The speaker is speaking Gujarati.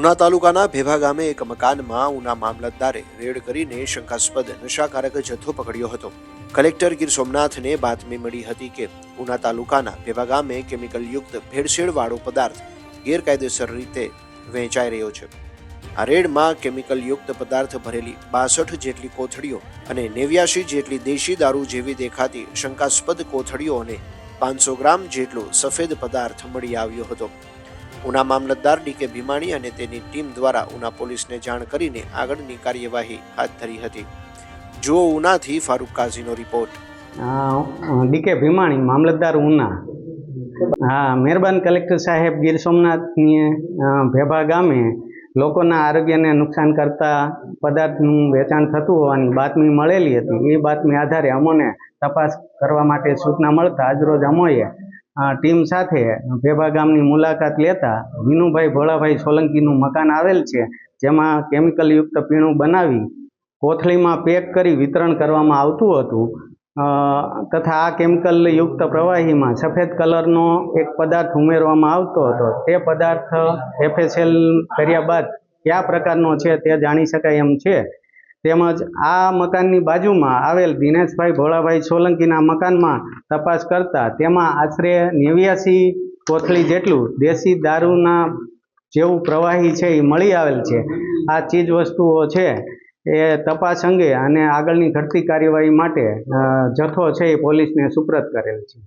ઉના તાલુકાના ભેભા ગામે એક મકાનમાં ઉના મામલતદારે રેડ કરીને શંકાસ્પદ નશાકારક જથ્થો પકડ્યો હતો। કલેક્ટર ગીર સોમનાથને બાતમી મળી હતી કે ઉના તાલુકાના ભેભા ગામે કેમિકલયુક્ત ભેળસેળવાળો પદાર્થ ગેરકાયદેસર રીતે વેચાઈ રહ્યો છે। આ રેડમાં કેમિકલયુક્ત પદાર્થ ભરેલી 62 જેટલી કોથળીઓ અને 89 જેટલી દેશી દારૂ જેવી દેખાતી શંકાસ્પદ કોથળીઓ અને 500 ગ્રામ જેટલો સફેદ પદાર્થ મળી આવ્યો હતો। ઉના મામલતદાર ડીકે ભીમાણી અને તેની ટીમ દ્વારા ઉના પોલીસને જાણ કરીને આગળની કાર્યવાહી હાથ ધરી હતી। જો ઉનાથી ફારૂક કાઝીનો રિપોર્ટ। ડીકે ભીમાણી મામલતદાર ઉના। મહેરબાન કલેક્ટર સાહેબ ગીર સોમનાથની ભેભા ગામે લોકોના આરોગ્યને નુકસાન કરતા પદાર્થનું વેચાણ થતું હોવાની બાતમી મળેલી હતી। એ બાતમી આધારે અમોને તપાસ કરવા માટે સૂચના મળતા આજરોજ અમોએ ટીમ સાથે ભેભા ગામની મુલાકાત લેતા વિનુભાઈ ભોળાભાઈ સોલંકીનું મકાન આવેલ છે, જેમાં કેમિકલયુક્ત પીણું બનાવી કોથળીમાં પેક કરી વિતરણ કરવામાં આવતું હતું તથા આ કેમિકલયુક્ત પ્રવાહીમાં સફેદ કલરનો એક પદાર્થ ઉમેરવામાં આવતો હતો। તે પદાર્થ FSL કર્યા બાદ કયા પ્રકારનો છે તે જાણી શકાય એમ છે। તેમજ આ મકાનની બાજુમાં આવેલ દિનેશભાઈ ભોળાભાઈ સોલંકીના મકાનમાં તપાસ કરતા તેમાં આશરે 89 કોથળી જેટલું દેશી દારૂના જેવું પ્રવાહી છે એ મળી આવેલ છે। આ ચીજ વસ્તુઓ છે એ તપાસ અંગે અને આગળની ઘટતી કાર્યવાહી માટે જથ્થો છે એ પોલીસને સુપ્રત કરેલ છે।